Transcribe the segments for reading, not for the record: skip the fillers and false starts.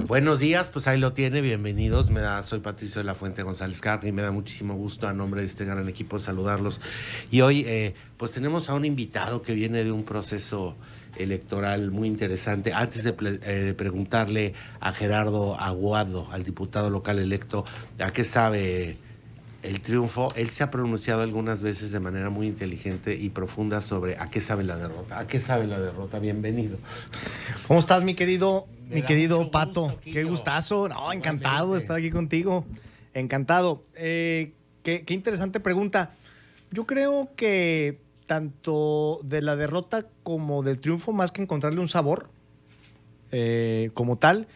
Buenos días, pues ahí lo tiene, bienvenidos. Soy Patricio de la Fuente González Carga y me da muchísimo gusto a nombre de este gran equipo saludarlos. Y hoy pues tenemos a un invitado que viene de un proceso electoral muy interesante. Antes de preguntarle a Gerardo Aguado, al diputado local electo, a qué sabe el triunfo, él se ha pronunciado algunas veces de manera muy inteligente y profunda sobre a qué sabe la derrota. ¿A qué sabe la derrota? Bienvenido. ¿Cómo estás, mi querido Pato? Gusto, Qué gustazo. No, encantado de estar aquí contigo. Encantado. Qué interesante pregunta. Yo creo que tanto de la derrota como del triunfo, más que encontrarle un sabor como tal,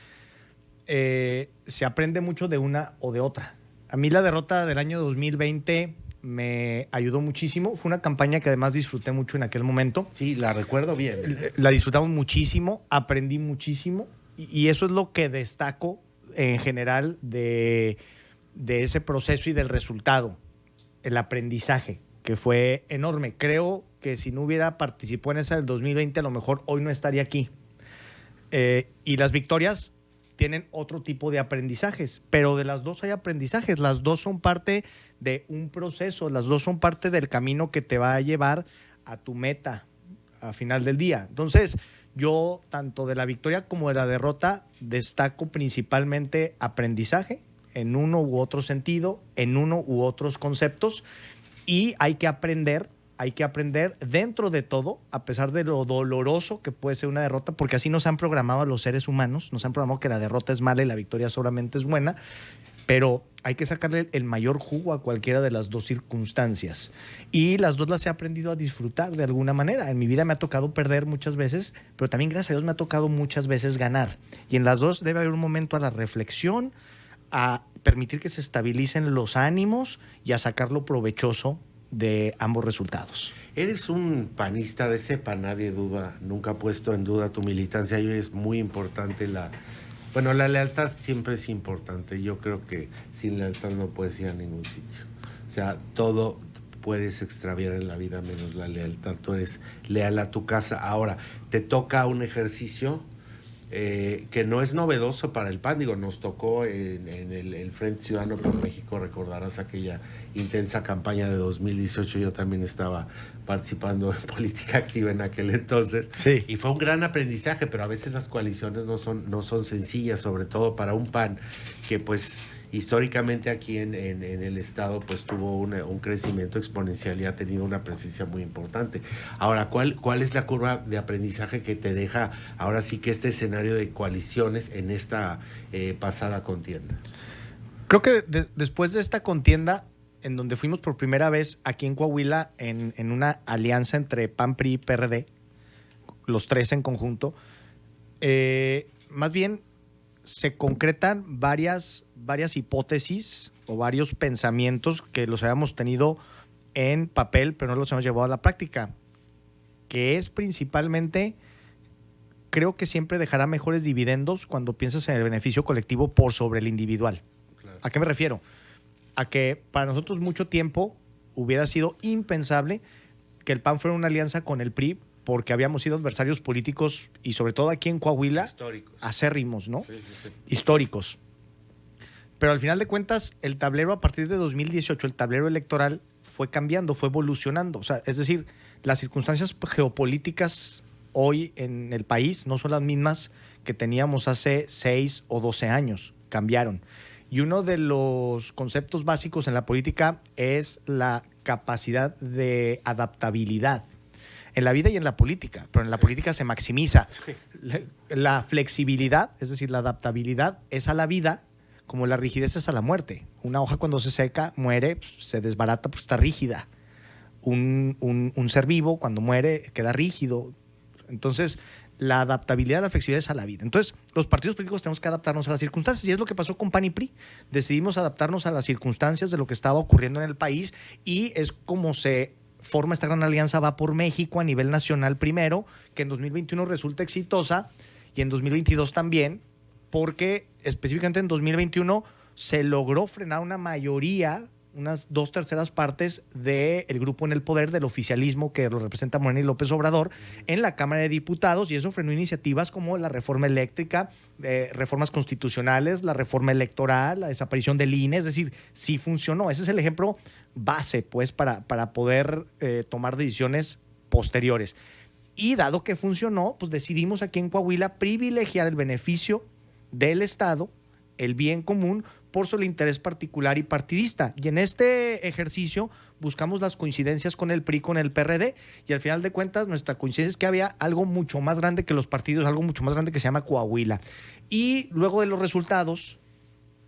se aprende mucho de una o de otra. A mí la derrota del año 2020 me ayudó muchísimo. Fue una campaña que además disfruté mucho en aquel momento. Sí, la recuerdo bien. La disfrutamos muchísimo, aprendí muchísimo y eso es lo que destaco en general de ese proceso y del resultado, el aprendizaje, que fue enorme. Creo que si no hubiera participado en esa del 2020, a lo mejor hoy no estaría aquí. Y las victorias tienen otro tipo de aprendizajes, pero de las dos hay aprendizajes, las dos son parte de un proceso, las dos son parte del camino que te va a llevar a tu meta a final del día. Entonces, yo tanto de la victoria como de la derrota destaco principalmente aprendizaje en uno u otro sentido, en uno u otros conceptos, y hay que aprender dentro de todo, a pesar de lo doloroso que puede ser una derrota, porque así nos han programado a los seres humanos, nos han programado que la derrota es mala y la victoria solamente es buena, pero hay que sacarle el mayor jugo a cualquiera de las dos circunstancias. Y las dos las he aprendido a disfrutar de alguna manera. En mi vida me ha tocado perder muchas veces, pero también, gracias a Dios, me ha tocado muchas veces ganar. Y en las dos debe haber un momento a la reflexión, a permitir que se estabilicen los ánimos y a sacar lo provechoso de ambos resultados. Eres un panista de cepa, nadie duda, nunca ha puesto en duda tu militancia y es muy importante la lealtad siempre es importante. Yo creo que sin lealtad no puedes ir a ningún sitio. O sea, todo puedes extraviar en la vida menos la lealtad. Tú eres leal a tu casa. Ahora, te toca un ejercicio que no es novedoso para el PAN. Digo, nos tocó en el Frente Ciudadano por México, recordarás aquella intensa campaña de 2018, yo también estaba participando en política activa en aquel entonces, sí. Y fue un gran aprendizaje, pero a veces las coaliciones no son sencillas, sobre todo para un PAN que pues históricamente aquí en el estado pues tuvo un crecimiento exponencial y ha tenido una presencia muy importante. Ahora, ¿cuál es la curva de aprendizaje que te deja ahora sí que este escenario de coaliciones en esta pasada contienda? Creo que después de esta contienda, en donde fuimos por primera vez aquí en Coahuila en una alianza entre PAN, PRI y PRD, los tres en conjunto, más bien se concretan varias hipótesis o varios pensamientos que los habíamos tenido en papel, pero no los hemos llevado a la práctica, que es principalmente, creo que siempre dejará mejores dividendos cuando piensas en el beneficio colectivo por sobre el individual. Claro. ¿A qué me refiero? A que para nosotros mucho tiempo hubiera sido impensable que el PAN fuera una alianza con el PRI, porque habíamos sido adversarios políticos y sobre todo aquí en Coahuila, históricos, acérrimos, ¿no? Sí. Históricos. Pero al final de cuentas, el tablero a partir de 2018, el tablero electoral fue cambiando, fue evolucionando. O sea, es decir, las circunstancias geopolíticas hoy en el país no son las mismas que teníamos hace 6 o 12 años, cambiaron. Y uno de los conceptos básicos en la política es la capacidad de adaptabilidad. En la vida y en la política, pero en la política se maximiza. La flexibilidad, es decir, la adaptabilidad es a la vida como la rigidez es a la muerte. Una hoja cuando se seca, muere, se desbarata, pues está rígida. Un ser vivo cuando muere queda rígido. Entonces, la adaptabilidad, la flexibilidad es a la vida. Entonces, los partidos políticos tenemos que adaptarnos a las circunstancias y es lo que pasó con PAN y PRI. Decidimos adaptarnos a las circunstancias de lo que estaba ocurriendo en el país y es como se forma esta gran alianza Va por México a nivel nacional primero, que en 2021 resulta exitosa y en 2022 también, porque específicamente en 2021 se logró frenar una mayoría unas 2/3 partes del grupo en el poder, del oficialismo que lo representa Morena y López Obrador en la Cámara de Diputados, y eso frenó iniciativas como la reforma eléctrica, reformas constitucionales, la reforma electoral, la desaparición del INE. Es decir, sí funcionó. Ese es el ejemplo base, pues, para poder tomar decisiones posteriores. Y dado que funcionó, pues decidimos aquí en Coahuila privilegiar el beneficio del Estado, el bien común, por su interés particular y partidista. Y en este ejercicio buscamos las coincidencias con el PRI, con el PRD, y al final de cuentas nuestra coincidencia es que había algo mucho más grande que los partidos, algo mucho más grande que se llama Coahuila. Y luego de los resultados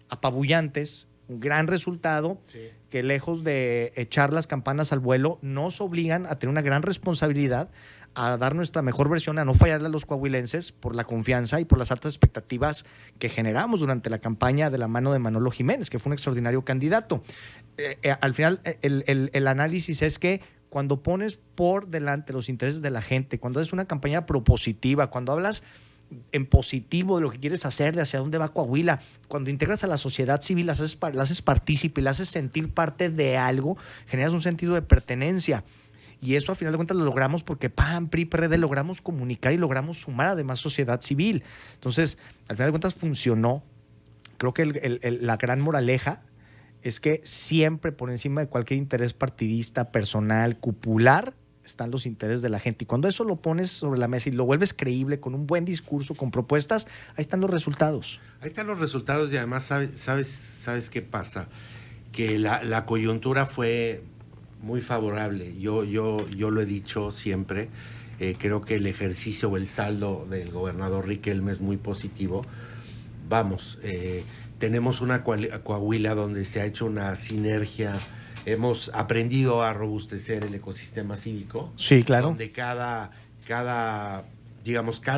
apabullantes, un gran resultado, sí, que lejos de echar las campanas al vuelo, nos obligan a tener una gran responsabilidad, a dar nuestra mejor versión, a no fallarle a los coahuilenses por la confianza y por las altas expectativas que generamos durante la campaña de la mano de Manolo Jiménez, que fue un extraordinario candidato. Al final, el análisis es que cuando pones por delante los intereses de la gente, cuando es una campaña propositiva, cuando hablas en positivo de lo que quieres hacer, de hacia dónde va Coahuila, cuando integras a la sociedad civil, la haces partícipe, la haces sentir parte de algo, generas un sentido de pertenencia. Y eso, a final de cuentas, lo logramos porque PAN, PRI, PRD logramos comunicar y logramos sumar además sociedad civil. Entonces, al final de cuentas, funcionó. Creo que la gran moraleja es que siempre por encima de cualquier interés partidista, personal, cupular, están los intereses de la gente. Y cuando eso lo pones sobre la mesa y lo vuelves creíble con un buen discurso, con propuestas, ahí están los resultados. Ahí están los resultados y además sabes qué pasa, que la coyuntura fue muy favorable. Yo lo he dicho siempre, creo que el ejercicio o el saldo del gobernador Riquelme es muy positivo. Vamos, tenemos una Coahuila donde se ha hecho una sinergia. Hemos aprendido a robustecer el ecosistema cívico. Sí, claro. Donde cada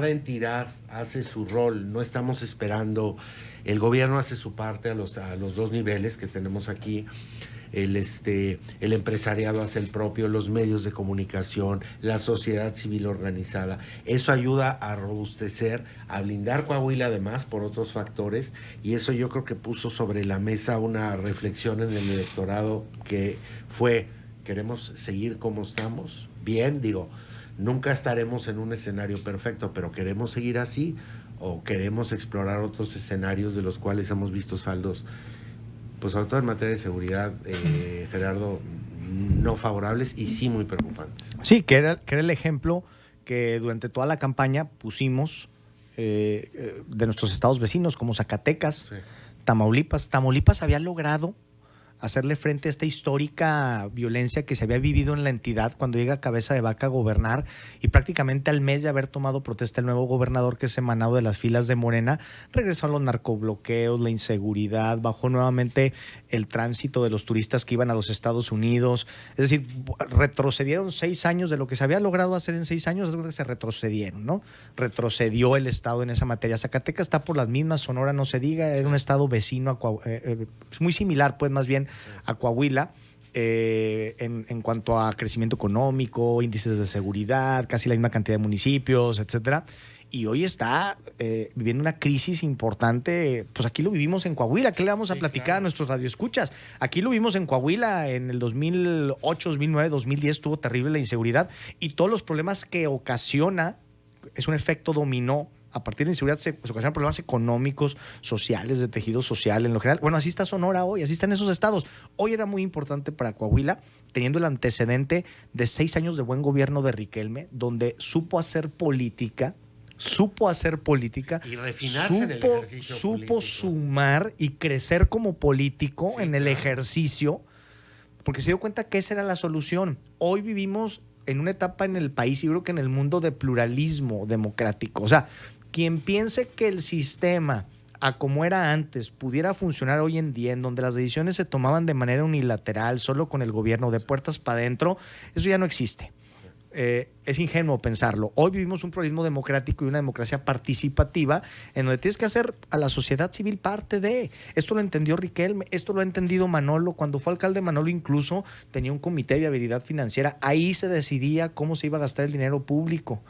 entidad hace su rol. No estamos esperando. El gobierno hace su parte a los dos niveles que tenemos aquí. El empresariado hace el propio, los medios de comunicación, la sociedad civil organizada. Eso ayuda a robustecer, a blindar Coahuila además por otros factores, y eso yo creo que puso sobre la mesa una reflexión en el electorado que fue: ¿queremos seguir como estamos? Bien, nunca estaremos en un escenario perfecto, pero ¿queremos seguir así o queremos explorar otros escenarios de los cuales hemos visto saldos, pues sobre todo en materia de seguridad, Gerardo, no favorables y sí muy preocupantes? Sí, que era el ejemplo que durante toda la campaña pusimos de nuestros estados vecinos, como Zacatecas, sí, Tamaulipas. Tamaulipas había logrado hacerle frente a esta histórica violencia que se había vivido en la entidad cuando llega Cabeza de Vaca a gobernar, y prácticamente al mes de haber tomado protesta el nuevo gobernador, que es emanado de las filas de Morena, regresaron los narcobloqueos, la inseguridad, bajó nuevamente el tránsito de los turistas que iban a los Estados Unidos. Es decir, retrocedieron 6 años de lo que se había logrado hacer en 6 años, se retrocedieron, ¿no? Retrocedió el Estado en esa materia. Zacatecas está por las mismas, Sonora no se diga, era un estado vecino, muy similar, pues, más bien a Coahuila, en cuanto a crecimiento económico, índices de seguridad, casi la misma cantidad de municipios, etcétera. Y hoy está viviendo una crisis importante. Pues aquí lo vivimos en Coahuila. ¿Qué le vamos a platicar, claro, a nuestros radioescuchas? Aquí lo vimos en Coahuila en el 2008, 2009, 2010. Estuvo terrible la inseguridad y todos los problemas que ocasiona. Es un efecto dominó. A partir de la inseguridad se ocasionan problemas económicos, sociales, de tejido social en lo general. Bueno, así está Sonora hoy, así están esos estados. Hoy era muy importante para Coahuila, teniendo el antecedente de 6 años de buen gobierno de Riquelme, donde supo hacer política y refinarse en el ejercicio supo político, sumar y crecer como político, sí, en el ejercicio, porque se dio cuenta que esa era la solución. Hoy vivimos en una etapa en el país, y creo que en el mundo, de pluralismo democrático. O sea, quien piense que el sistema, a como era antes, pudiera funcionar hoy en día, en donde las decisiones se tomaban de manera unilateral, solo con el gobierno, de puertas para adentro, eso ya no existe. es ingenuo pensarlo. Hoy vivimos un pluralismo democrático y una democracia participativa en donde tienes que hacer a la sociedad civil parte de. Esto lo entendió Riquelme, esto lo ha entendido Manolo. Cuando fue alcalde, Manolo incluso tenía un comité de viabilidad financiera. Ahí se decidía cómo se iba a gastar el dinero público.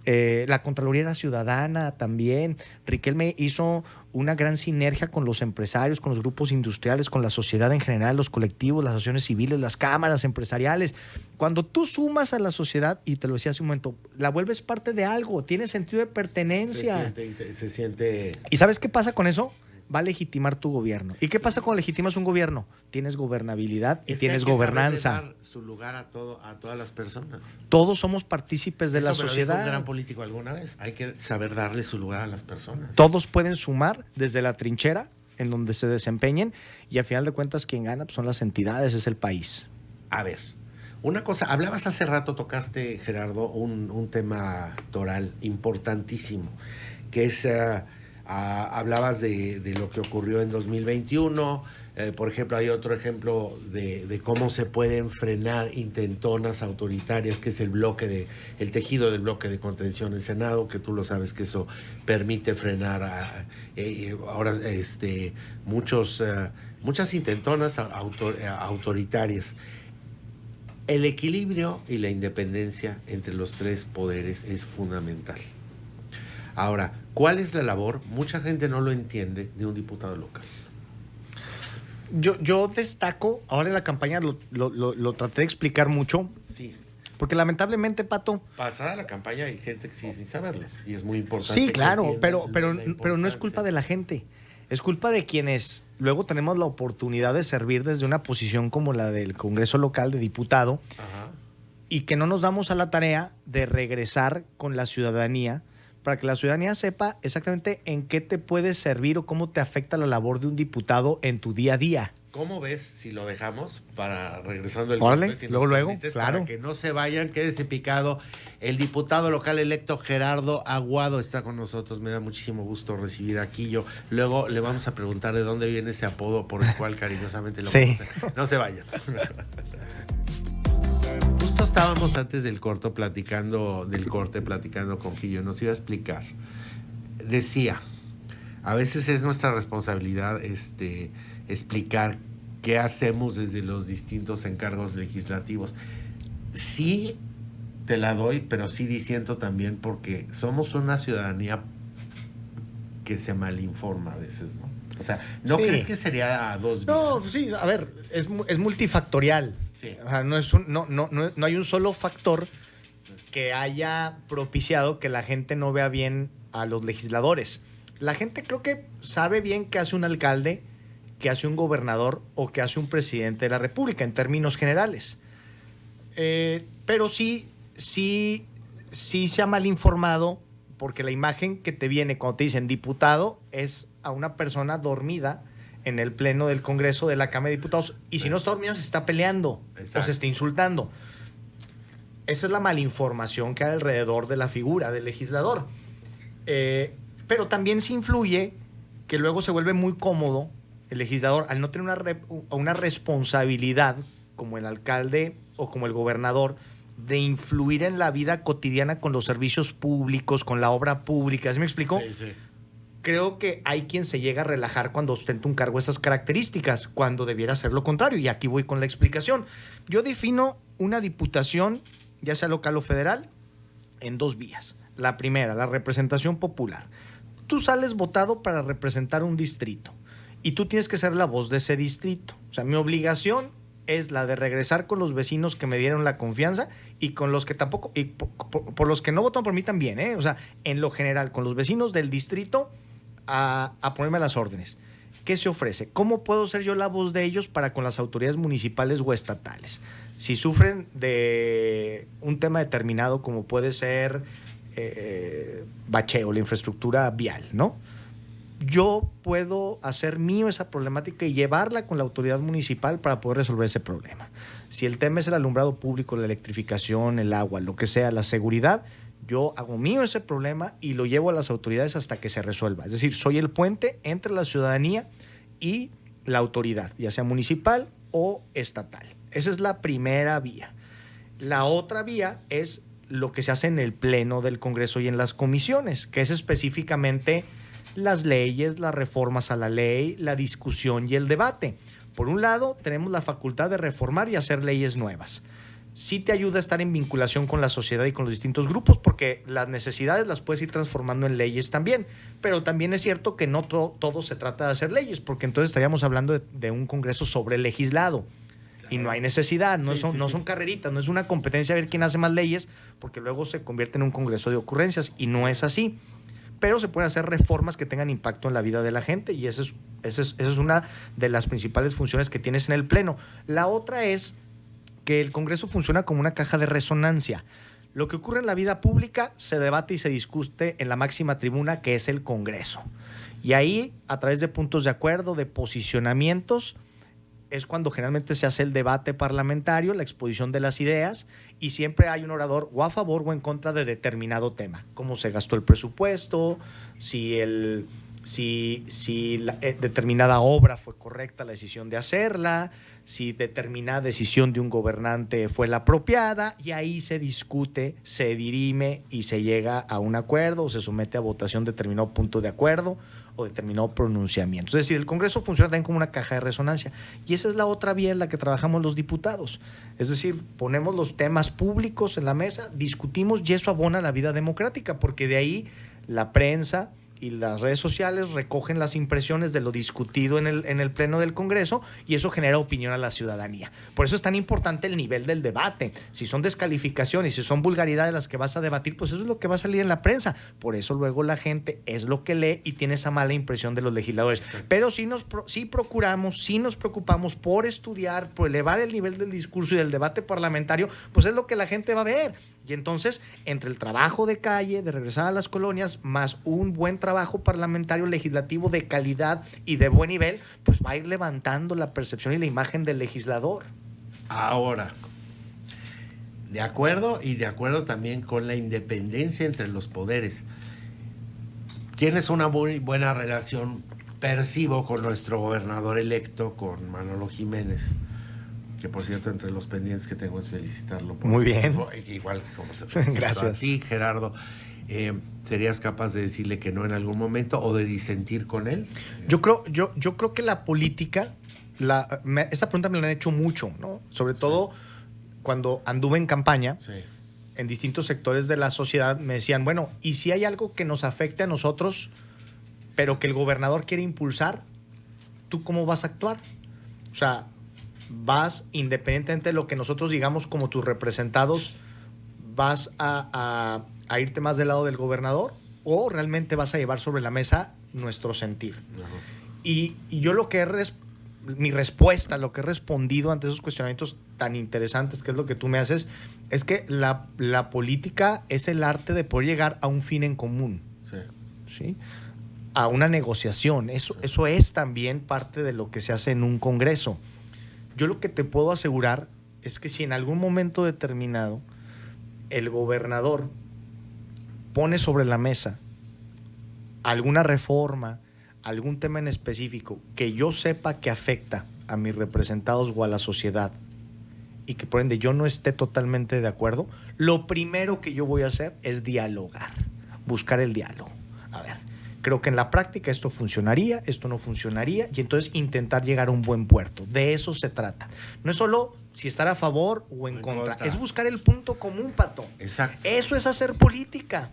La Contraloría era ciudadana también. Riquelme hizo una gran sinergia con los empresarios, con los grupos industriales, con la sociedad en general, los colectivos, las asociaciones civiles, las cámaras empresariales. Cuando tú sumas a la sociedad, y te lo decía hace un momento, la vuelves parte de algo, tiene sentido de pertenencia. Se siente... ¿Y sabes qué pasa con eso? Va a legitimar tu gobierno. ¿Y qué pasa cuando legitimas un gobierno? Tienes gobernabilidad y tienes gobernanza. Hay que dar su lugar a todas las personas. Todos somos partícipes de la sociedad. sociedad. Dijo un gran político alguna vez. Hay que saber darle su lugar a las personas. Todos pueden sumar desde la trinchera en donde se desempeñen y al final de cuentas quien gana pues, son las entidades, es el país. A ver, una cosa, hablabas hace rato, tocaste, Gerardo, un tema toral importantísimo, que es... hablabas de lo que ocurrió en 2021, por ejemplo, hay otro ejemplo de cómo se pueden frenar intentonas autoritarias, que es el tejido del bloque de contención en Senado, que tú lo sabes que eso permite frenar ahora muchas intentonas autoritarias. El equilibrio y la independencia entre los tres poderes es fundamental. Ahora, ¿cuál es la labor? Mucha gente no lo entiende de un diputado local. Yo destaco, ahora en la campaña lo traté de explicar mucho. Sí. Porque lamentablemente, Pato... Pasada la campaña hay gente que sigue sin saberlo. Y es muy importante. Sí, claro, pero no es culpa de la gente. Es culpa de quienes luego tenemos la oportunidad de servir desde una posición como la del Congreso local de diputado. Ajá. Y que no nos damos a la tarea de regresar con la ciudadanía para que la ciudadanía sepa exactamente en qué te puede servir o cómo te afecta la labor de un diputado en tu día a día. ¿Cómo ves si lo dejamos para regresando el Órale, luego, claro. Para que no se vayan, quédese picado. El diputado local electo Gerardo Aguado está con nosotros. Me da muchísimo gusto recibir aquí. Luego le vamos a preguntar de dónde viene ese apodo por el cual cariñosamente lo conoce. No se vayan. Justo estábamos antes del corte platicando con Gillo. Nos iba a explicar. Decía, a veces es nuestra responsabilidad explicar qué hacemos desde los distintos encargos legislativos. Sí te la doy, pero sí disiento también porque somos una ciudadanía que se malinforma a veces, ¿no? O sea, ¿no crees que sería a dos vías? No, sí, a ver, es multifactorial. Sí. O sea, no hay un solo factor que haya propiciado que la gente no vea bien a los legisladores. La gente creo que sabe bien qué hace un alcalde, qué hace un gobernador o qué hace un presidente de la República en términos generales. Pero sí se ha mal informado porque la imagen que te viene cuando te dicen diputado es a una persona dormida en el pleno del Congreso de la Cámara de Diputados y si no está dormida se está peleando. Exacto. O se está insultando. Esa es la malinformación que hay alrededor de la figura del legislador. Pero también se influye que luego se vuelve muy cómodo el legislador al no tener una responsabilidad como el alcalde o como el gobernador de influir en la vida cotidiana con los servicios públicos, con la obra pública. ¿Sí me explico? Sí, sí. Creo que hay quien se llega a relajar cuando ostenta un cargo de esas características, cuando debiera ser lo contrario. Y aquí voy con la explicación. Yo defino una diputación, ya sea local o federal, en dos vías. La primera, la representación popular. Tú sales votado para representar un distrito y tú tienes que ser la voz de ese distrito. O sea, mi obligación es la de regresar con los vecinos que me dieron la confianza y con los que tampoco, y por los que no votan por mí también, ¿eh? O sea, en lo general, con los vecinos del distrito a ponerme a las órdenes. ¿Qué se ofrece? ¿Cómo puedo ser yo la voz de ellos para con las autoridades municipales o estatales? Si sufren de un tema determinado como puede ser bacheo, la infraestructura vial, ¿no? Yo puedo hacer mío esa problemática y llevarla con la autoridad municipal para poder resolver ese problema. Si el tema es el alumbrado público, la electrificación, el agua, lo que sea, la seguridad, yo hago mío ese problema y lo llevo a las autoridades hasta que se resuelva. Es decir, soy el puente entre la ciudadanía y la autoridad, ya sea municipal o estatal. Esa es la primera vía. La otra vía es lo que se hace en el Pleno del Congreso y en las comisiones, que es específicamente las leyes, las reformas a la ley, la discusión y el debate. Por un lado, tenemos la facultad de reformar y hacer leyes nuevas. Sí te ayuda a estar en vinculación con la sociedad y con los distintos grupos, porque las necesidades las puedes ir transformando en leyes también. Pero también es cierto que no todo se trata de hacer leyes, porque entonces estaríamos hablando de un Congreso sobrelegislado. Y no hay necesidad, no son carreritas, no es una competencia a ver quién hace más leyes, porque luego se convierte en un Congreso de ocurrencias, y no es así. Pero se pueden hacer reformas que tengan impacto en la vida de la gente, y esa es una de las principales funciones que tienes en el Pleno. La otra es que el Congreso funciona como una caja de resonancia. Lo que ocurre en la vida pública se debate y se discute en la máxima tribuna, que es el Congreso. Y ahí, a través de puntos de acuerdo, de posicionamientos, es cuando generalmente se hace el debate parlamentario, la exposición de las ideas, y siempre hay un orador o a favor o en contra de determinado tema. Cómo se gastó el presupuesto, si determinada obra fue correcta la decisión de hacerla, si determinada decisión de un gobernante fue la apropiada, y ahí se discute, se dirime y se llega a un acuerdo o se somete a votación determinado punto de acuerdo o determinado pronunciamiento. Es decir, el Congreso funciona también como una caja de resonancia, y esa es la otra vía en la que trabajamos los diputados. Es decir, ponemos los temas públicos en la mesa, discutimos, y eso abona la vida democrática, porque de ahí la prensa y las redes sociales recogen las impresiones de lo discutido en el Pleno del Congreso, y eso genera opinión a la ciudadanía. Por eso es tan importante el nivel del debate. Si son descalificaciones, si son vulgaridades las que vas a debatir, pues eso es lo que va a salir en la prensa. Por eso luego la gente es lo que lee y tiene esa mala impresión de los legisladores. Pero sí nos preocupamos por estudiar, por elevar el nivel del discurso y del debate parlamentario, pues es lo que la gente va a ver. Y entonces, entre el trabajo de calle, de regresar a las colonias, más un buen trabajo parlamentario legislativo de calidad y de buen nivel, pues va a ir levantando la percepción y la imagen del legislador. Ahora, de acuerdo, y de acuerdo también con la independencia entre los poderes. Tienes una muy buena relación, percibo, con nuestro gobernador electo, con Manolo Jiménez, que por cierto, entre los pendientes que tengo es felicitarlo. Muy bien. Igual como te felicito Gracias. a ti, Gerardo. ¿Serías capaz de decirle que no en algún momento o de disentir con él? Yo creo que la política, esa pregunta me la han hecho mucho, ¿no? Sobre todo cuando anduve en campaña, en distintos sectores de la sociedad me decían, bueno, ¿y si hay algo que nos afecte a nosotros, pero que el gobernador quiere impulsar, tú cómo vas a actuar? O sea, vas, independientemente de lo que nosotros digamos como tus representados, vas a irte más del lado del gobernador, o realmente vas a llevar sobre la mesa nuestro sentir. Y yo mi respuesta, lo que he respondido ante esos cuestionamientos tan interesantes, que es lo que tú me haces, es que la política es el arte de poder llegar a un fin en común. ¿Sí? A una negociación. Eso es también parte de lo que se hace en un congreso. Yo lo que te puedo asegurar es que si en algún momento determinado el gobernador pone sobre la mesa alguna reforma, algún tema en específico que yo sepa que afecta a mis representados o a la sociedad, y que por ende yo no esté totalmente de acuerdo, lo primero que yo voy a hacer es dialogar, buscar el diálogo. A ver, creo que en la práctica esto funcionaría, esto no funcionaría, y entonces intentar llegar a un buen puerto. De eso se trata. No es solo si estar a favor o en contra, es buscar el punto común, Pato. Exacto. Eso es hacer política.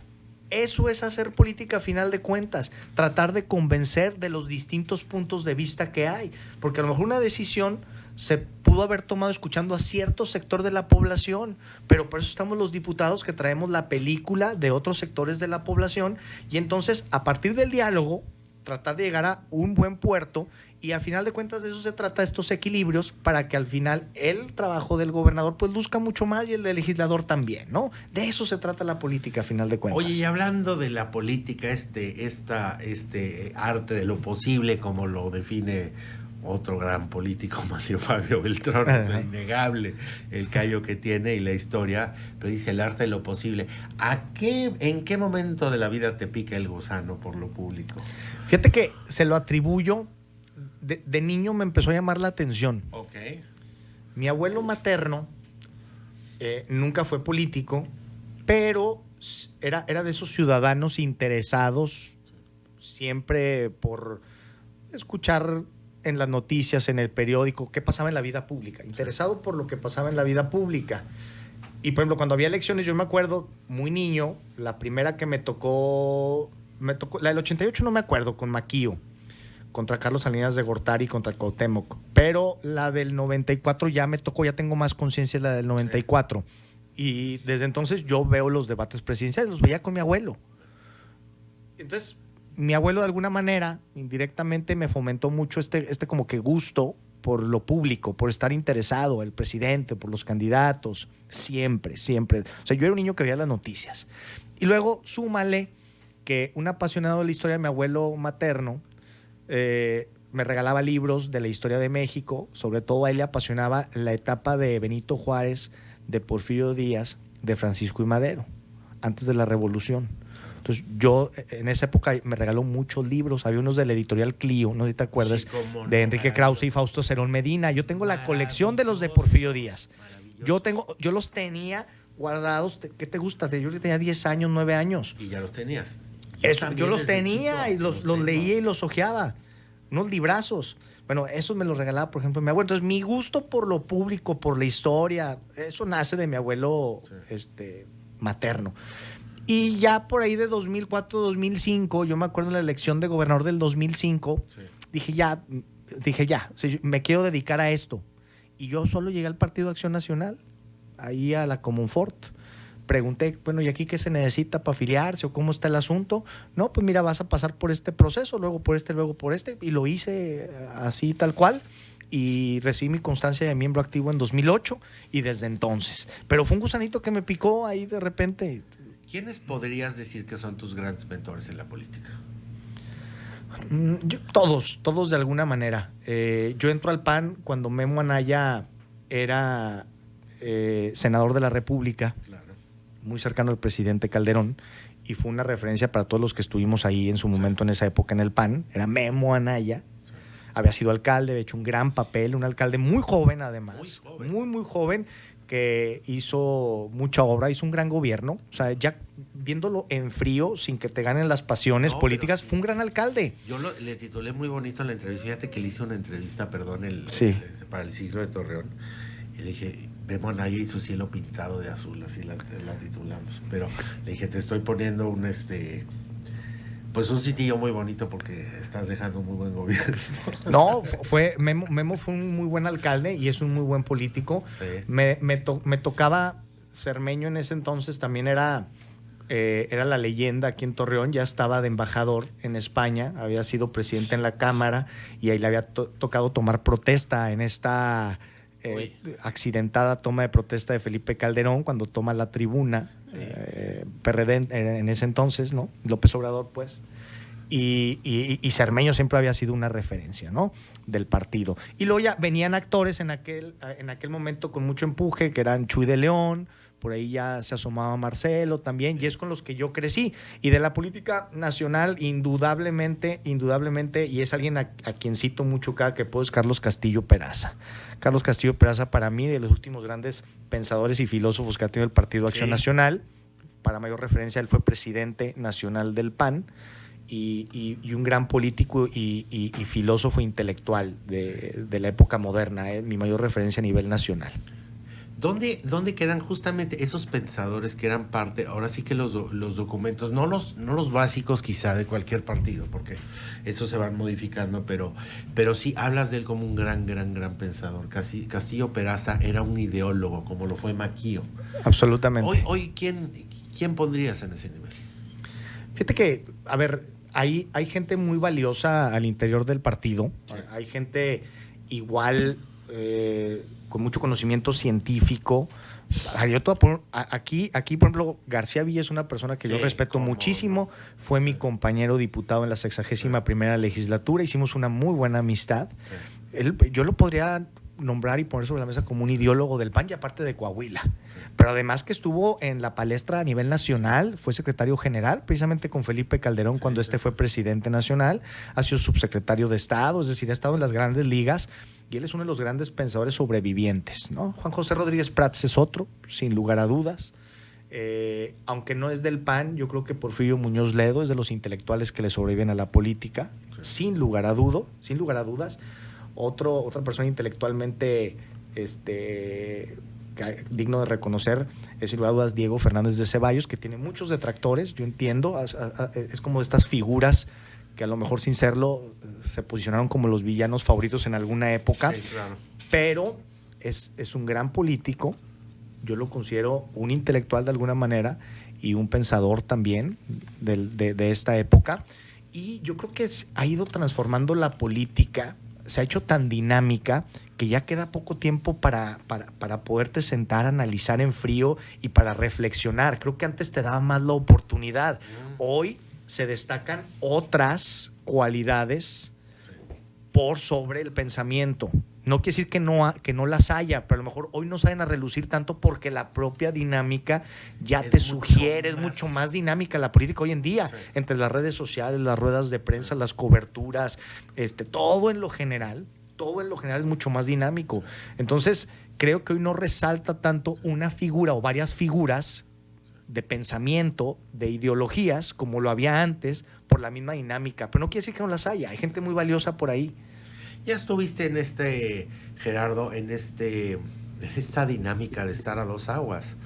Eso es hacer política a final de cuentas, tratar de convencer de los distintos puntos de vista que hay, porque a lo mejor una decisión se pudo haber tomado escuchando a cierto sector de la población, pero por eso estamos los diputados que traemos la película de otros sectores de la población, y entonces a partir del diálogo tratar de llegar a un buen puerto, y a final de cuentas de eso se trata, estos equilibrios, para que al final el trabajo del gobernador pues luzca mucho más y el del legislador también, ¿no? De eso se trata la política a final de cuentas. Oye, y hablando de la política, este arte de lo posible, como lo define otro gran político, Mario Fabio Beltrán, es innegable el callo que tiene y la historia, pero dice el arte de lo posible. ¿En qué momento de la vida te pica el gusano por lo público? Fíjate que se lo atribuyo, de niño me empezó a llamar la atención. Okay. Mi abuelo materno nunca fue político, pero era de esos ciudadanos interesados siempre por escuchar en las noticias, en el periódico, qué pasaba en la vida pública, interesado por lo que pasaba en la vida pública. Y por ejemplo, cuando había elecciones, yo me acuerdo, muy niño, la primera que me tocó, la del 88 no me acuerdo, con Maquío, contra Carlos Salinas de Gortari, contra Cuauhtémoc, pero la del 94 ya me tocó, ya tengo más conciencia de la del 94. Y desde entonces yo veo los debates presidenciales, los veía con mi abuelo. Entonces, mi abuelo de alguna manera, indirectamente, me fomentó mucho este como que gusto por lo público, por estar interesado, el presidente, por los candidatos, siempre. O sea, yo era un niño que veía las noticias. Y luego, súmale que un apasionado de la historia de mi abuelo materno me regalaba libros de la historia de México, sobre todo a él le apasionaba la etapa de Benito Juárez, de Porfirio Díaz, de Francisco y Madero, antes de la Revolución. Entonces yo en esa época me regaló muchos libros, había unos de la editorial Clio, no sé si te acuerdas, sí, de Enrique Krause y Fausto Cerón Medina. Yo tengo la colección de los de Porfirio Díaz. Yo los tenía guardados, ¿qué te gusta? Yo tenía 10 años, 9 años. Y ya los tenías. Yo los tenía y los leía y los hojeaba. Unos librazos. Bueno, esos me los regalaba, por ejemplo, mi abuelo. Entonces, mi gusto por lo público, por la historia, eso nace de mi abuelo materno. Y ya por ahí de 2004, 2005, yo me acuerdo en la elección de gobernador del 2005, dije ya, o sea, me quiero dedicar a esto. Y yo solo llegué al Partido Acción Nacional, ahí a la Comonfort. Pregunté, bueno, ¿y aquí qué se necesita para afiliarse o cómo está el asunto? No, pues mira, vas a pasar por este proceso, luego por este, y lo hice así tal cual, y recibí mi constancia de miembro activo en 2008, y desde entonces. Pero fue un gusanito que me picó ahí de repente. ¿Quiénes podrías decir que son tus grandes mentores en la política? Todos de alguna manera. Yo entro al PAN cuando Memo Anaya era senador de la República, claro, muy cercano al presidente Calderón, y fue una referencia para todos los que estuvimos ahí en su momento, en esa época en el PAN. Era Memo Anaya. Había sido alcalde, había hecho un gran papel, un alcalde muy joven además, muy joven, que hizo mucha obra, hizo un gran gobierno. O sea, ya viéndolo en frío, sin que te ganen las pasiones políticas, fue un gran alcalde. Yo le titulé muy bonito en la entrevista. Fíjate que le hice una entrevista, para el siglo de Torreón. Y le dije, Memo Anaya hizo cielo pintado de azul, así la titulamos. Pero le dije, te estoy poniendo pues un sitio muy bonito porque estás dejando un muy buen gobierno. No, Memo fue un muy buen alcalde y es un muy buen político. Sí. Me tocaba Cermeño en ese entonces, también era la leyenda aquí en Torreón, ya estaba de embajador en España, había sido presidente en la Cámara y ahí le había tocado tomar protesta en esta accidentada toma de protesta de Felipe Calderón cuando toma la tribuna. PRD en ese entonces, ¿no? López Obrador, pues. Y Cermeño siempre había sido una referencia, ¿no? Del partido. Y luego ya venían actores en aquel momento con mucho empuje, que eran Chuy de León, por ahí ya se asomaba Marcelo también, y es con los que yo crecí. Y de la política nacional, indudablemente, y es alguien a quien cito mucho cada que puedo, es Carlos Castillo Peraza. Carlos Castillo Peraza, para mí, de los últimos grandes pensadores y filósofos que ha tenido el Partido Acción Nacional. Para mayor referencia, él fue presidente nacional del PAN y un gran político y filósofo intelectual de la época moderna, mi mayor referencia a nivel nacional. ¿Dónde quedan justamente esos pensadores que eran parte, ahora sí que los documentos, no los básicos quizá de cualquier partido, porque esos se van modificando, pero sí hablas de él como un gran pensador? Castillo Peraza era un ideólogo, como lo fue Maquío. Absolutamente. Hoy ¿quién pondrías en ese nivel? Fíjate que, a ver, hay gente muy valiosa al interior del partido, hay gente igual con mucho conocimiento científico. Yo te voy a poner, aquí, por ejemplo, García Villa es una persona que yo respeto muchísimo. Fue mi compañero diputado en la 61ª legislatura. Hicimos una muy buena amistad. Yo lo podría nombrar y poner sobre la mesa como un ideólogo del PAN y aparte de Coahuila. Pero además que estuvo en la palestra a nivel nacional, fue secretario general, precisamente con Felipe Calderón cuando fue presidente nacional, ha sido subsecretario de Estado, es decir, ha estado en las grandes ligas y él es uno de los grandes pensadores sobrevivientes, ¿no? Juan José Rodríguez Prats es otro, sin lugar a dudas. Aunque no es del PAN, yo creo que Porfirio Muñoz Ledo es de los intelectuales que le sobreviven a la política, sin lugar a dudas. Otra persona intelectualmente digno de reconocer es, sin lugar a dudas, Diego Fernández de Ceballos, que tiene muchos detractores, yo entiendo, es como de estas figuras que a lo mejor sin serlo se posicionaron como los villanos favoritos en alguna época, Sí, claro. pero es un gran político, yo lo considero un intelectual de alguna manera y un pensador también de esta época, y yo creo que ha ido transformando la política, se ha hecho tan dinámica que ya queda poco tiempo para poderte sentar, analizar en frío y para reflexionar. Creo que antes te daba más la oportunidad. Hoy se destacan otras cualidades por sobre el pensamiento. No quiere decir que no las haya, pero a lo mejor hoy no salen a relucir tanto porque la propia dinámica ya te sugiere, es mucho más dinámica la política hoy en día, entre las redes sociales, las ruedas de prensa, las coberturas, todo en lo general es mucho más dinámico. Entonces, creo que hoy no resalta tanto una figura o varias figuras de pensamiento, de ideologías, como lo había antes, por la misma dinámica. Pero no quiere decir que no las haya, hay gente muy valiosa por ahí. Ya estuviste en Gerardo, en esta dinámica de estar a dos aguas,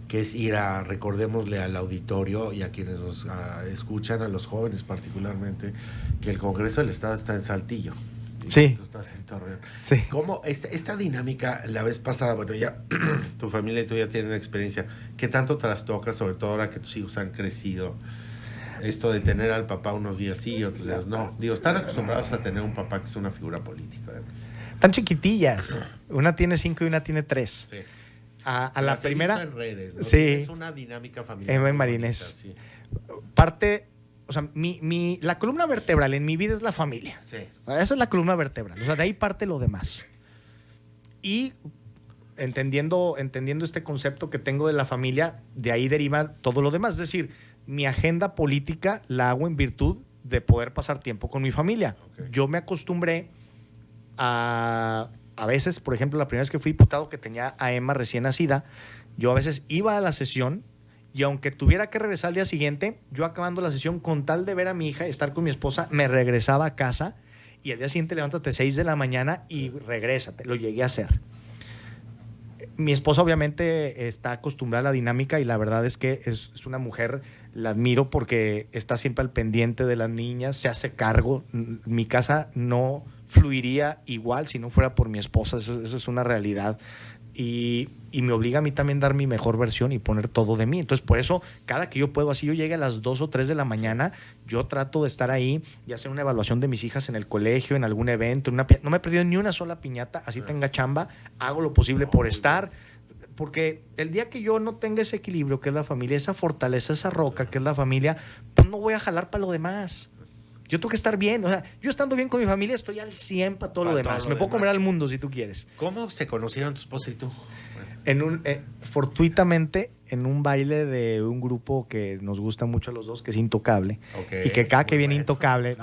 que es ir recordémosle al auditorio y a quienes nos escuchan, a los jóvenes particularmente, que el Congreso del Estado está en Saltillo. Sí. Tú estás en Torreón. Sí. ¿Cómo esta dinámica la vez pasada, bueno, ya tu familia y tú ya tienen experiencia, ¿qué tanto trastoca, sobre todo ahora que tus hijos han crecido? Esto de tener al papá unos días sí y otros días no. Digo, están acostumbrados a tener un papá que es una figura política, además. Tan chiquitillas. Una tiene 5 y una tiene 3. Sí. A la primera. En redes, ¿no? Sí. Es una dinámica familiar. En Marinés. Sí. Parte. O sea, la columna vertebral en mi vida es la familia. Sí. Esa es la columna vertebral. O sea, de ahí parte lo demás. Y entendiendo este concepto que tengo de la familia, de ahí deriva todo lo demás. Es decir, mi agenda política la hago en virtud de poder pasar tiempo con mi familia. Okay. Yo me acostumbré a veces, por ejemplo, la primera vez que fui diputado, que tenía a Emma recién nacida, yo a veces iba a la sesión y aunque tuviera que regresar al día siguiente, yo acabando la sesión, con tal de ver a mi hija y estar con mi esposa, me regresaba a casa y al día siguiente levántate 6 de la mañana y regrésate. Lo llegué a hacer. Mi esposa obviamente está acostumbrada a la dinámica y la verdad es que es una mujer, la admiro porque está siempre al pendiente de las niñas, se hace cargo. Mi casa no fluiría igual si no fuera por mi esposa, eso es una realidad. Y me obliga a mí también dar mi mejor versión y poner todo de mí. Entonces, por eso, cada que yo puedo, así yo llegue a las 2 o 3 de la mañana, yo trato de estar ahí y hacer una evaluación de mis hijas en el colegio, en algún evento. No me he perdido ni una sola piñata, así tenga chamba, hago lo posible por estar. Porque el día que yo no tenga ese equilibrio, que es la familia, esa fortaleza, esa roca, que es la familia, pues no voy a jalar para lo demás. Yo tengo que estar bien, o sea, yo estando bien con mi familia estoy al 100 para todo lo demás. Me puedo comer al mundo si tú quieres. ¿Cómo se conocieron tu esposa y tú? Fortuitamente en un baile de un grupo que nos gusta mucho a los dos, que es Intocable. Okay, y que cada que viene Intocable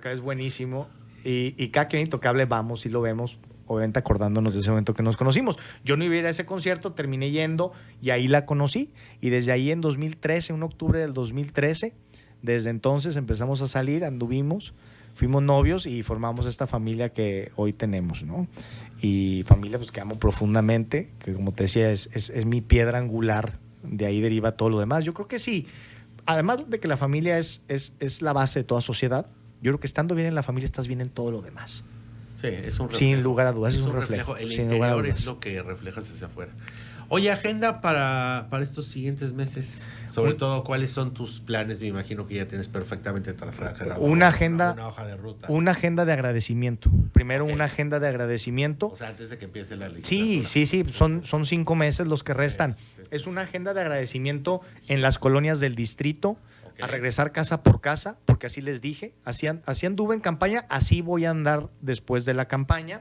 es buenísimo. Y cada que viene Intocable vamos y lo vemos, obviamente acordándonos de ese momento que nos conocimos. Yo no iba a ir a ese concierto, terminé yendo y ahí la conocí. Y desde ahí en 2013, en octubre del 2013, desde entonces empezamos a salir, anduvimos, fuimos novios y formamos esta familia que hoy tenemos, ¿no? Y familia pues que amo profundamente, que como te decía es mi piedra angular, de ahí deriva todo lo demás. Yo creo que sí, además de que la familia es la base de toda sociedad, yo creo que estando bien en la familia estás bien en todo lo demás. Sí, es un reflejo. Sin lugar a dudas, es un reflejo. El sin interior es lo que reflejas hacia afuera. Oye, agenda para estos siguientes meses. Sobre todo, ¿cuáles son tus planes? Me imagino que ya tienes perfectamente trazada, Gerardo. Una agenda, una hoja de ruta. Una agenda de agradecimiento. Primero, una agenda de agradecimiento. O sea, antes de que empiece la legislatura. Sí. Son 5 meses los que restan. Es una agenda de agradecimiento en las colonias del distrito, a regresar casa por casa, porque así les dije. Así anduve en campaña, así voy a andar después de la campaña.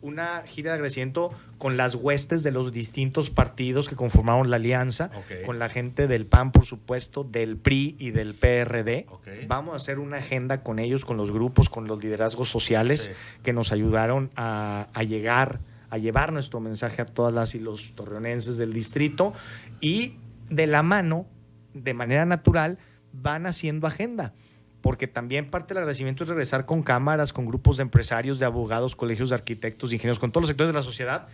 Una gira de agradecimiento con las huestes de los distintos partidos que conformaron la alianza, con la gente del PAN, por supuesto, del PRI y del PRD. Vamos a hacer una agenda con ellos, con los grupos, con los liderazgos sociales que nos ayudaron a llegar a llevar nuestro mensaje a todas las y los torreonenses del distrito, y de la mano, de manera natural, van haciendo agenda. Porque también parte del agradecimiento es regresar con cámaras, con grupos de empresarios, de abogados, colegios de arquitectos, de ingenieros, con todos los sectores de la sociedad,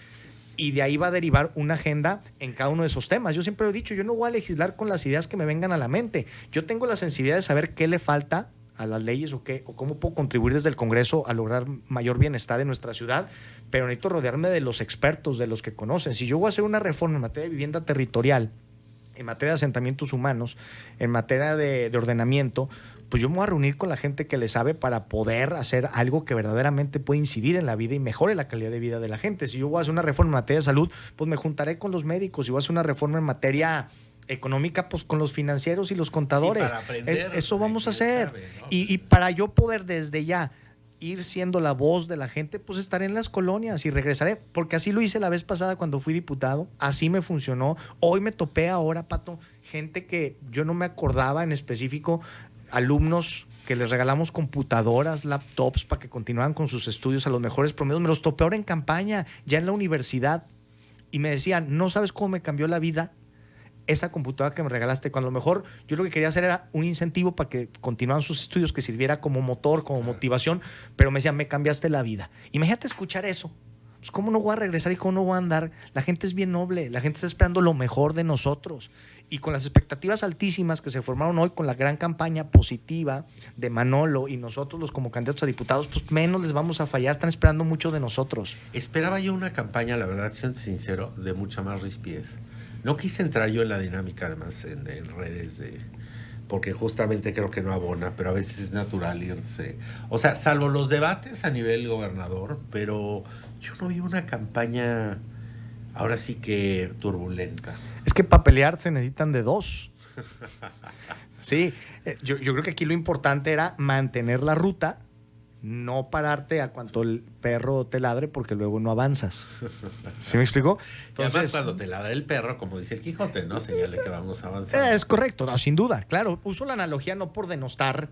y de ahí va a derivar una agenda en cada uno de esos temas. Yo siempre lo he dicho, yo no voy a legislar con las ideas que me vengan a la mente. Yo tengo la sensibilidad de saber qué le falta a las leyes o cómo puedo contribuir desde el Congreso a lograr mayor bienestar en nuestra ciudad, pero necesito rodearme de los expertos, de los que conocen. Si yo voy a hacer una reforma en materia de vivienda territorial, en materia de asentamientos humanos, en materia de ordenamiento, pues yo me voy a reunir con la gente que le sabe para poder hacer algo que verdaderamente puede incidir en la vida y mejore la calidad de vida de la gente. Si yo voy a hacer una reforma en materia de salud, pues me juntaré con los médicos. Si voy a hacer una reforma en materia económica, pues con los financieros y los contadores. Sí, para aprender, eso vamos a hacer. Sabe, ¿no? Y para yo poder desde ya ir siendo la voz de la gente, pues estaré en las colonias y regresaré, porque así lo hice la vez pasada cuando fui diputado, así me funcionó. Hoy me topé ahora, Pato, gente que yo no me acordaba en específico, alumnos que les regalamos computadoras, laptops para que continuaran con sus estudios a los mejores promedios. Me los topé ahora en campaña, ya en la universidad, y me decían, no sabes cómo me cambió la vida esa computadora que me regalaste, cuando a lo mejor yo lo que quería hacer era un incentivo para que continuaran sus estudios, que sirviera como motor, como motivación, pero me decían, me cambiaste la vida. Imagínate escuchar eso. Pues, ¿cómo no voy a regresar y cómo no voy a andar? La gente es bien noble, la gente está esperando lo mejor de nosotros. Y con las expectativas altísimas que se formaron hoy, con la gran campaña positiva de Manolo y nosotros los como candidatos a diputados, pues menos les vamos a fallar, están esperando mucho de nosotros. Esperaba yo una campaña, la verdad, siendo sincero, de mucha más rispidez. No quise entrar yo en la dinámica, además, en redes, porque justamente creo que no abona, pero a veces es natural irse. O sea, salvo los debates a nivel gobernador, pero yo no vi una campaña, ahora sí que turbulenta. Es que para pelear se necesitan de dos. Sí, yo creo que aquí lo importante era mantener la ruta, no pararte a cuanto el perro te ladre, porque luego no avanzas. ¿Sí me explico? Entonces, y además, cuando te ladra el perro, como dice el Quijote, ¿no? Señale que vamos a avanzar. Es correcto, no, sin duda. Claro, uso la analogía no por denostar,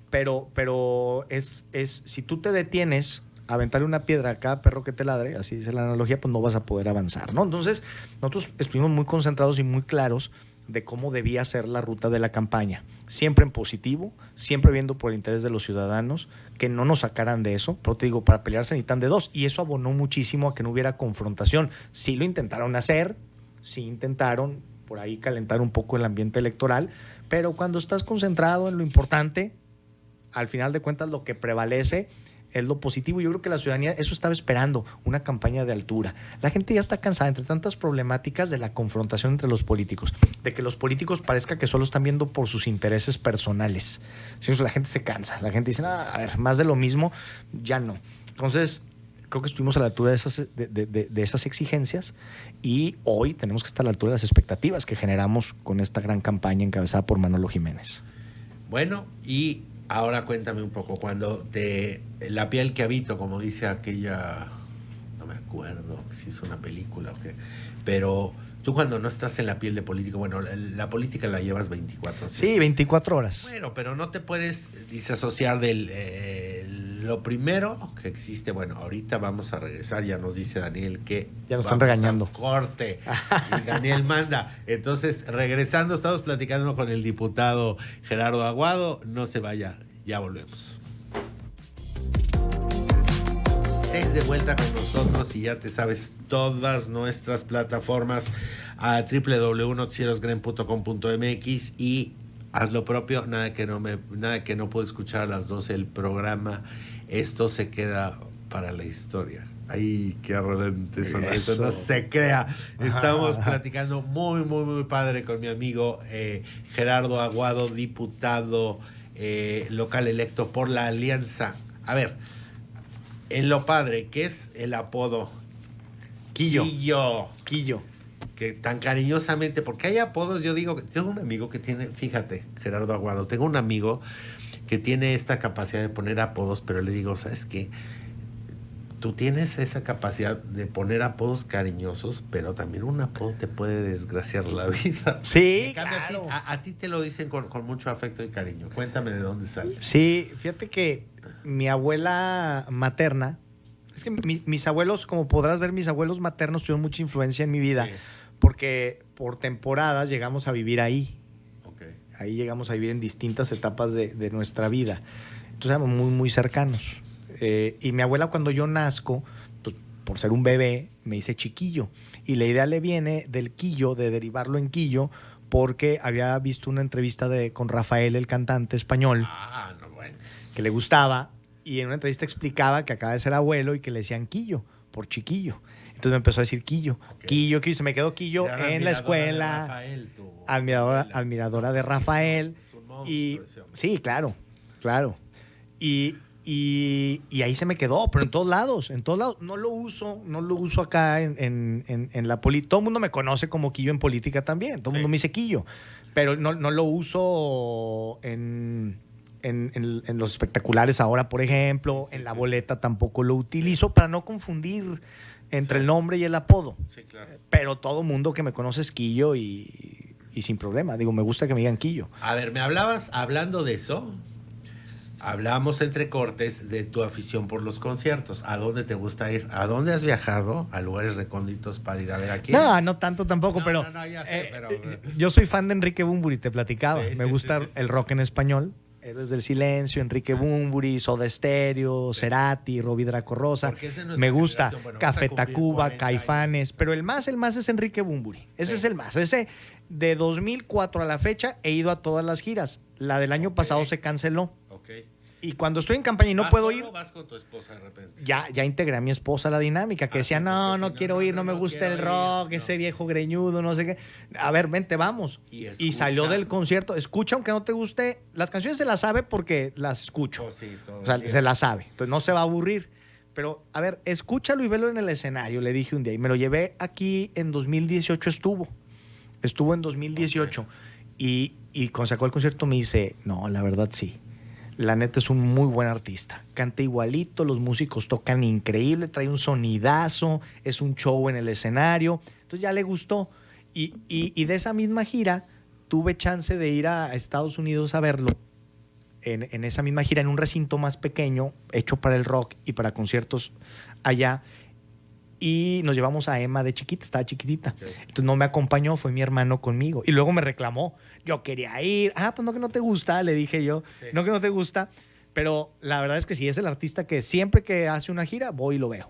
pero es si tú te detienes a aventarle una piedra a cada perro que te ladre, así dice la analogía, pues no vas a poder avanzar, ¿no? Entonces, nosotros estuvimos muy concentrados y muy claros de cómo debía ser la ruta de la campaña. Siempre en positivo, siempre viendo por el interés de los ciudadanos, que no nos sacaran de eso. Pero te digo, para pelear se necesitan de dos, y eso abonó muchísimo a que no hubiera confrontación. Sí lo intentaron hacer, sí intentaron por ahí calentar un poco el ambiente electoral, pero cuando estás concentrado en lo importante, al final de cuentas lo que prevalece es lo positivo. Yo creo que la ciudadanía eso estaba esperando, una campaña de altura. La gente ya está cansada, entre tantas problemáticas, de la confrontación entre los políticos, de que los políticos parezca que solo están viendo por sus intereses personales. Sí, la gente se cansa, la gente dice, a ver, más de lo mismo, ya no. Entonces, creo que estuvimos a la altura de esas exigencias, y hoy tenemos que estar a la altura de las expectativas que generamos con esta gran campaña encabezada por Manolo Jiménez. Bueno, y ahora cuéntame un poco, cuando la piel que habito, como dice aquella, no me acuerdo si es una película o qué, pero tú cuando no estás en la piel de político, bueno, la política la llevas 24 horas. Sí, 24 horas. Bueno, pero no te puedes disasociar del lo primero que existe. Bueno, ahorita vamos a regresar, ya nos dice Daniel que ya nos están regañando. Corte. Y Daniel manda. Entonces, regresando, estamos platicando con el diputado Gerardo Aguado. No se vaya, ya volvemos. Estés de vuelta con nosotros y ya te sabes todas nuestras plataformas a www.noticierosgren.com.mx y haz lo propio, nada que no puedo escuchar a las 12 el programa. Esto se queda para la historia. Ay, qué arrogante eso no se crea. Estamos platicando muy, muy, muy padre con mi amigo Gerardo Aguado, diputado local electo por la Alianza. A ver, en lo padre, ¿qué es el apodo? Quillo. Que tan cariñosamente, porque hay apodos, yo digo, tengo un amigo que tiene, fíjate, Gerardo Aguado, tengo un amigo que tiene esta capacidad de poner apodos, pero le digo, ¿sabes qué? Tú tienes esa capacidad de poner apodos cariñosos, pero también un apodo te puede desgraciar la vida. Sí, claro. A ti te lo dicen con mucho afecto y cariño. Cuéntame de dónde sale. Sí, fíjate que mi abuela materna Es que mis abuelos, como podrás ver, mis abuelos maternos tuvieron mucha influencia en mi vida, Sí. porque por temporadas llegamos a vivir ahí. Okay. Ahí llegamos a vivir en distintas etapas de nuestra vida. Entonces éramos muy, muy cercanos. Y mi abuela, cuando yo nazco, pues, por ser un bebé, me dice chiquillo. Y la idea le viene del quillo, de derivarlo en quillo, porque había visto una entrevista con Rafael, el cantante español, No, bueno. que le gustaba, y en una entrevista explicaba que acaba de ser abuelo y que le decían quillo, por chiquillo. Entonces me empezó a decir quillo, Ok. quillo, se me quedó quillo Era una en la admiradora escuela, de Rafael, tu admiradora abuela. de Rafael. Es un monstruo Y ese hombre. sí, claro. Y ahí se me quedó, pero en todos lados. No lo uso acá en la política. Todo el mundo me conoce como Quillo en política también. Todo el mundo me dice Quillo, pero no lo uso en los espectaculares ahora, por ejemplo. En la boleta tampoco lo utilizo para no confundir entre el nombre y el apodo. Sí, claro. Pero todo mundo que me conoce es Quillo y sin problema. Digo, me gusta que me digan Quillo. A ver, me hablabas, hablando de eso, hablábamos entre cortes de tu afición por los conciertos. ¿A dónde te gusta ir? ¿A dónde has viajado? ¿A lugares recónditos para ir a ver aquí? No tanto tampoco, No, pero, no, ya sé, pero- yo soy fan de Enrique Bunbury, te platicaba. Sí, me sí, gusta sí, sí, el sí. rock en español. Héroes del Silencio, Enrique Bunbury, Soda Stereo, Cerati, Robbie Draco Rosa. Porque es de nuestra Me gusta generación. Bueno, vas a Café cumplir Tacuba, 40 Caifanes, años. pero el más es Enrique Bunbury. Ese Sí. es el más. Ese de 2004 a la fecha he ido a todas las giras. La del año Ok. pasado se canceló. Ok. Y cuando estoy en campaña y no ¿Vas puedo solo ir, o vas con tu esposa de repente? ya integré a mi esposa a la dinámica, que decía, sí, no porque si no, quiero ir, no me gusta el quiero rock, ir, ese no. viejo greñudo, no sé qué. A ver, vente, vamos. Y Y escucha. salió del concierto. Escucha, aunque no te guste. Las canciones se las sabe porque las escucho. Oh, sí, todo O sea, el se tiempo. las sabe. Entonces no se va a aburrir. Pero, a ver, escúchalo y velo en el escenario, le dije un día. Y me lo llevé aquí en 2018 Estuvo en 2018. Y cuando sacó el concierto me dice, no, la verdad sí. La neta es un muy buen artista. Canta igualito, los músicos tocan increíble, trae un sonidazo, es un show en el escenario. Entonces ya le gustó. Y de esa misma gira tuve chance de ir a Estados Unidos a verlo. En esa misma gira, en un recinto más pequeño, hecho para el rock y para conciertos allá. Y nos llevamos a Emma de chiquita, estaba chiquitita. Ok. Entonces no me acompañó, fue mi hermano conmigo. Y luego me reclamó. Yo quería ir. Pues no, que no te gusta, le dije yo. Sí. No, que no te gusta. Pero la verdad es que sí, es el artista que siempre que hace una gira, voy y lo veo.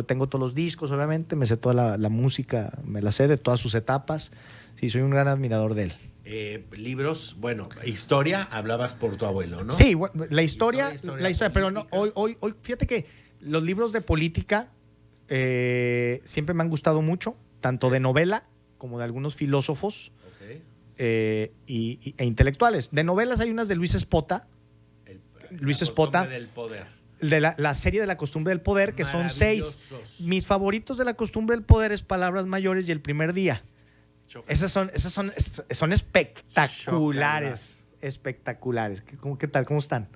Tengo todos los discos, obviamente, me sé toda la música, me la sé de todas sus etapas. Sí, soy un gran admirador de él. Libros, bueno, historia, hablabas por tu abuelo, ¿no? Sí, bueno, la historia, Historia pero no, política. hoy, fíjate que los libros de política siempre me han gustado mucho, tanto de novela como de algunos filósofos Ok. e intelectuales. De novelas hay unas de Luis Espota, Luis La Espota, costumbre del poder. de la serie de La Costumbre del Poder, que son 6. Maravillosos. Mis favoritos de La Costumbre del Poder es Palabras Mayores y El Primer Día. Esas son espectaculares. Espectaculares. ¿Qué tal? ¿Cómo están?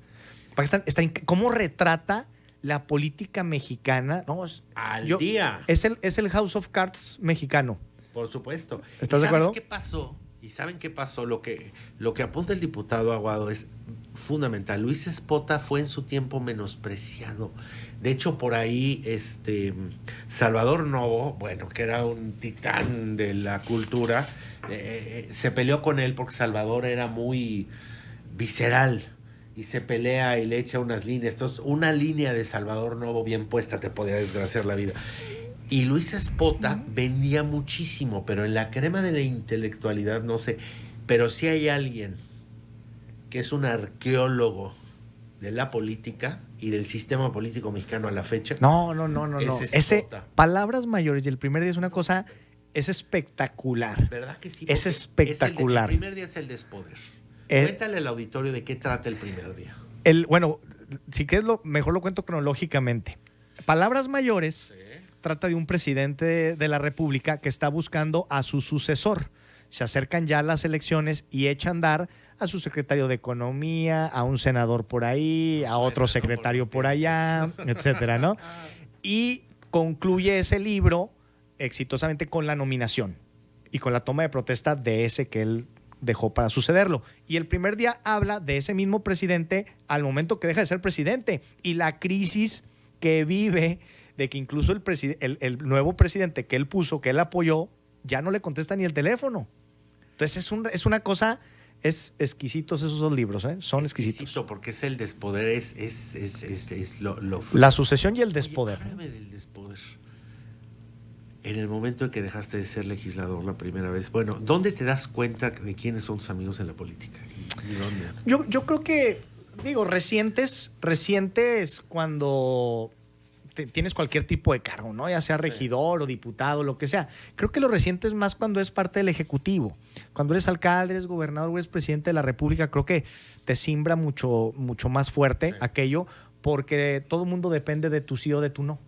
¿Cómo retrata la política mexicana? No, Al día. Es el House of Cards mexicano. Por supuesto. ¿Estás ¿Y de acuerdo? sabes qué pasó? ¿Y saben qué pasó? Lo que apunta el diputado Aguado es fundamental. Luis Espota fue en su tiempo menospreciado. De hecho, por ahí, Salvador Novo, bueno, que era un titán de la cultura, se peleó con él porque Salvador era muy visceral y se pelea y le echa unas líneas. Entonces, una línea de Salvador Novo bien puesta te podía desgraciar la vida. Y Luis Espota vendía muchísimo, pero en la crema de la intelectualidad no sé. Pero sí hay alguien que es un arqueólogo de la política y del sistema político mexicano a la fecha. No. Es Ese Espota. Palabras Mayores y El Primer Día es una cosa, es espectacular. ¿Verdad que sí? Es Porque espectacular. el primer día es el despoder. Es- Cuéntale al auditorio de qué trata el primer día. Bueno, si quieres, mejor lo cuento cronológicamente. Palabras Mayores trata de un presidente de la República que está buscando a su sucesor. Se acercan ya las elecciones y echa a andar a su secretario de Economía, a un senador por ahí, a otro secretario por allá, etcétera, ¿no? Y concluye ese libro exitosamente con la nominación y con la toma de protesta de ese que él dejó para sucederlo. Y el primer día habla de ese mismo presidente al momento que deja de ser presidente y la crisis que vive de que incluso el nuevo presidente que él puso, que él apoyó, ya no le contesta ni el teléfono. Entonces es una cosa, es exquisitos esos dos libros, ¿eh? Son exquisitos. Porque es el despoder, es la sucesión y el despoder. Oye, háblame del despoder. En el momento en que dejaste de ser legislador la primera vez, bueno, ¿dónde te das cuenta de quiénes son tus amigos en la política? ¿Y dónde? Yo creo que, recientes cuando tienes cualquier tipo de cargo, ¿no? Ya sea regidor o diputado, lo que sea. Creo que lo reciente es más cuando es parte del Ejecutivo. Cuando eres alcalde, eres gobernador, eres presidente de la República, creo que te simbra mucho más fuerte aquello, porque todo el mundo depende de tu sí o de tu no.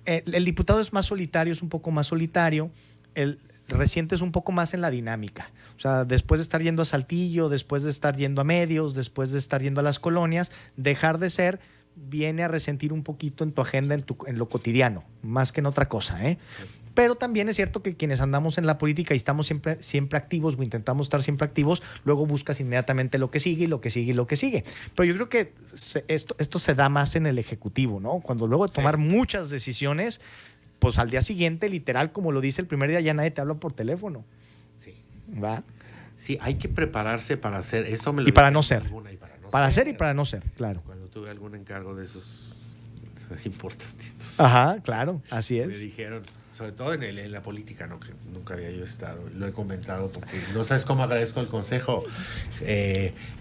El diputado es más solitario, es un poco más solitario. El reciente es un poco más en la dinámica. O sea, después de estar yendo a Saltillo, después de estar yendo a medios, después de estar yendo a las colonias, dejar de ser viene a resentir un poquito en tu agenda, en lo cotidiano, más que en otra cosa, ¿eh? Pero también es cierto que quienes andamos en la política y estamos siempre activos o intentamos estar siempre activos, luego buscas inmediatamente lo que sigue y lo que sigue y lo que sigue. Pero yo creo que esto se da más en el Ejecutivo, ¿no? Cuando luego de tomar muchas decisiones, pues al día siguiente, literal, como lo dice el primer día, ya nadie te habla por teléfono. Sí. ¿Va? Sí, hay que prepararse para hacer eso. Y para no ser. Para hacer y para no ser, claro. Cuando tuve algún encargo de esos importantitos. Ajá, claro, así es. Me dijeron, sobre todo en la política, ¿no? Que nunca había yo estado. Lo he comentado porque no sabes cómo agradezco el consejo,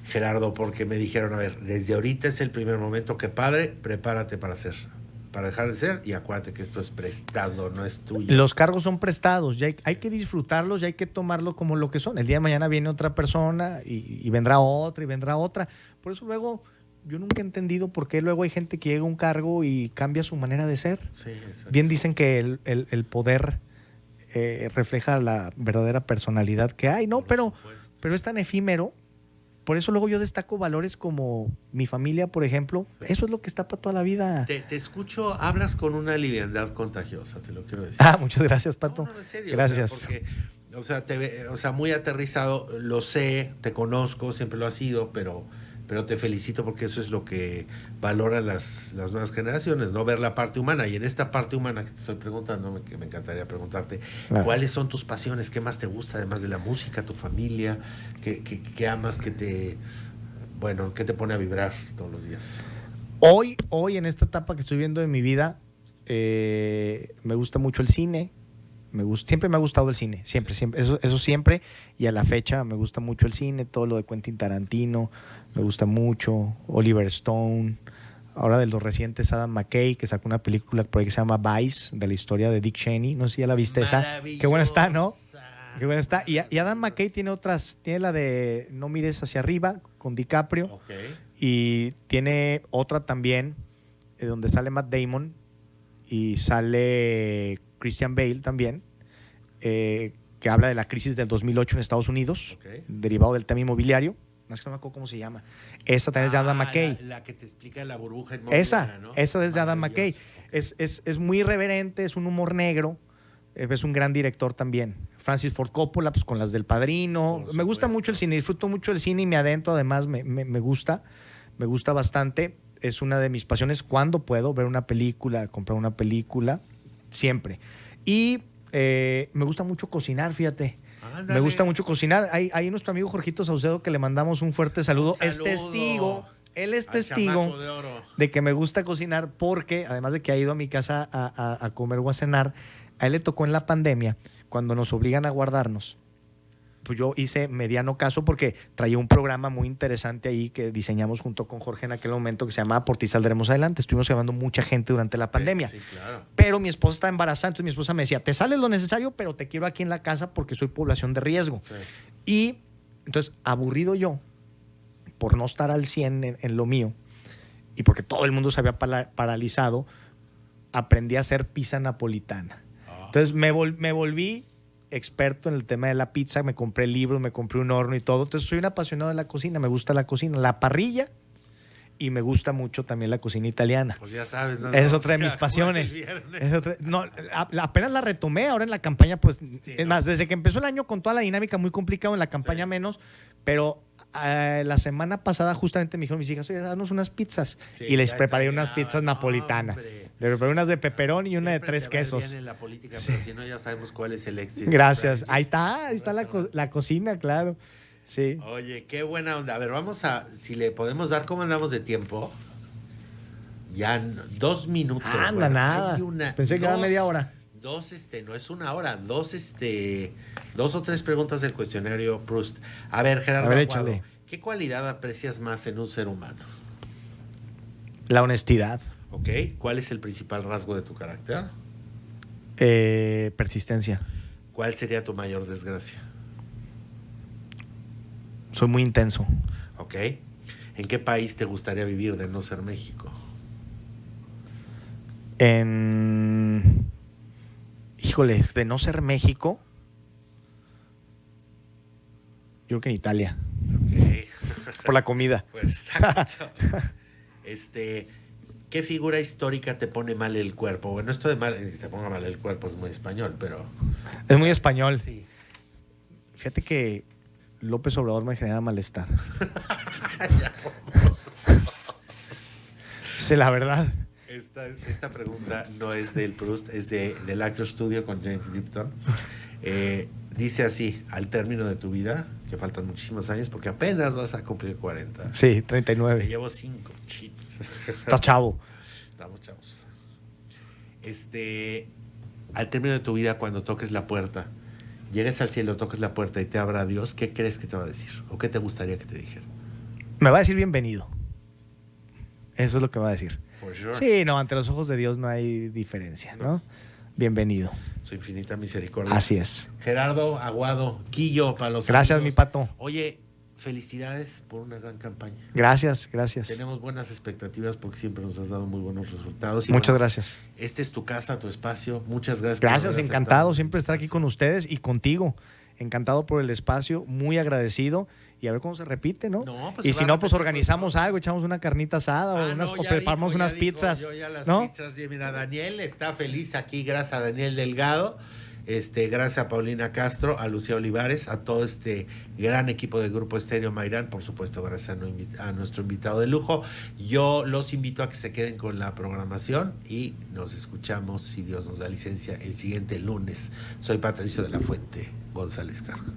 Gerardo, porque me dijeron, a ver, desde ahorita es el primer momento que, padre, prepárate para dejar de ser, y acuérdate que esto es prestado, no es tuyo. Los cargos son prestados, ya hay que disfrutarlos, ya hay que tomarlo como lo que son. El día de mañana viene otra persona y vendrá otra y vendrá otra. Por eso luego yo nunca he entendido por qué luego hay gente que llega a un cargo y cambia su manera de ser. Sí, bien dicen que el poder refleja la verdadera personalidad que hay, ¿no? Pero es tan efímero. Por eso luego yo destaco valores como mi familia, por ejemplo. Eso es lo que está para toda la vida. Te escucho, hablas con una liviandad contagiosa, te lo quiero decir. Muchas gracias, Pato. No, en serio. Gracias. Porque, muy aterrizado, lo sé, te conozco, siempre lo has sido, pero te felicito porque eso es lo que valoran las nuevas generaciones, ¿no? Ver la parte humana. Y en esta parte humana que te estoy preguntando, que me encantaría preguntarte, ¿cuáles son tus pasiones? ¿Qué más te gusta, además de la música, tu familia? ¿Qué amas, que te pone a vibrar todos los días? Hoy, en esta etapa que estoy viendo de mi vida, me gusta mucho el cine. Siempre me ha gustado el cine, siempre, eso siempre, y a la fecha me gusta mucho el cine, todo lo de Quentin Tarantino, me gusta mucho, Oliver Stone, ahora de los recientes Adam McKay, que sacó una película por ahí que se llama Vice, de la historia de Dick Cheney, no sé si ya la viste esa, qué buena está, ¿no? Qué buena está, y Adam McKay tiene la de No mires hacia arriba, con DiCaprio, okay. Y tiene otra también, donde sale Matt Damon, y sale Christian Bale también, que habla de la crisis del 2008 en Estados Unidos, derivado del tema inmobiliario. No es que no me acuerdo cómo se llama. Esa también es de Adam McKay. La que te explica la burbuja inmobiliaria, ¿no? Esa es de Adam McKay. Okay. Es muy irreverente, es un humor negro, es un gran director también. Francis Ford Coppola, pues con las del Padrino. Me gusta mucho el cine, disfruto mucho el cine y me adentro, además me gusta bastante. Es una de mis pasiones cuando puedo ver una película, comprar una película, siempre. Y me gusta mucho cocinar, fíjate. Ándale. Me gusta mucho cocinar. Hay nuestro amigo Jorgito Saucedo, que le mandamos un fuerte saludo. Él es testigo de que me gusta cocinar, porque además de que ha ido a mi casa a comer o a cenar, a él le tocó en la pandemia, cuando nos obligan a guardarnos. Pues yo hice mediano caso porque traía un programa muy interesante ahí que diseñamos junto con Jorge en aquel momento, que se llamaba Por ti saldremos adelante. Estuvimos llevando mucha gente durante la pandemia. Sí, claro. Pero mi esposa estaba embarazada, entonces mi esposa me decía, te sales lo necesario, pero te quiero aquí en la casa porque soy población de riesgo. Sí. Y entonces, aburrido yo, por no estar al 100 en lo mío, y porque todo el mundo se había paralizado, aprendí a hacer pizza napolitana. Entonces me volví experto en el tema de la pizza, me compré libros, me compré un horno y todo. Entonces soy un apasionado de la cocina, me gusta la cocina, la parrilla y me gusta mucho también la cocina italiana. Pues ya sabes, ¿no? Es otra de mis pasiones. Apenas la retomé ahora en la campaña, pues, sí, es más, desde que empezó el año con toda la dinámica muy complicado, en la campaña menos, pero la semana pasada justamente me dijeron mis hijas, oye, danos unas pizzas. Sí, y les preparé unas pizzas napolitanas. Les preparé unas de pepperoni y una de 3 quesos. Bien en la política, pero si no ya sabemos cuál es el éxito. Gracias. Ahí está la cocina, claro. Sí. Oye, qué buena onda. A ver, vamos a, si le podemos dar, ¿cómo andamos de tiempo? Ya 2 minutos. Anda, nada. Pensé que era media hora. No es una hora. 2 o 3 preguntas del cuestionario Proust. A ver, Gerardo Aguado, ¿qué cualidad aprecias más en un ser humano? La honestidad. Ok. ¿Cuál es el principal rasgo de tu carácter? Persistencia. ¿Cuál sería tu mayor desgracia? Soy muy intenso. Ok. ¿En qué país te gustaría vivir de no ser México? Híjole, de no ser México, yo creo que en Italia. Ok. Por la comida. Pues exacto. ¿Qué figura histórica te pone mal el cuerpo? Bueno, esto de mal, te ponga mal el cuerpo es muy español, pero... Es muy español. Sí. Fíjate que López Obrador me genera malestar. Ya somos. Sí, la verdad. Esta pregunta no es del Proust, es del Actor Studio con James Lipton. Dice así, al término de tu vida, que faltan muchísimos años, porque apenas vas a cumplir 40. Sí, 39. Te llevo 5. Estás chavo. Estamos chavos. Al término de tu vida, cuando toques la puerta, llegues al cielo, toques la puerta y te abra Dios, ¿qué crees que te va a decir? ¿O qué te gustaría que te dijera? Me va a decir bienvenido. Eso es lo que me va a decir. For sure. Sí, no, ante los ojos de Dios no hay diferencia, ¿no? Bienvenido. Su infinita misericordia. Así es. Gerardo Aguado, Quillo, para los Gracias, amigos. mi pato. Oye, felicidades por una gran campaña. Gracias. Tenemos buenas expectativas porque siempre nos has dado muy buenos resultados. Muchas gracias. Este es tu casa, tu espacio. Muchas gracias. Gracias, encantado siempre estar aquí con ustedes y contigo. Encantado por el espacio, muy agradecido. Y a ver cómo se repite, ¿no? Pues y si no, pues organizamos algo, echamos una carnita asada o preparamos unas pizzas. Yo ya las ¿no? pizzas. Mira, Daniel está feliz aquí, gracias a Daniel Delgado. Gracias a Paulina Castro, a Lucía Olivares, a todo este gran equipo de Grupo Estéreo Mairán, por supuesto, gracias a nuestro invitado de lujo. Yo los invito a que se queden con la programación y nos escuchamos, si Dios nos da licencia, el siguiente lunes. Soy Patricio de la Fuente González Carga.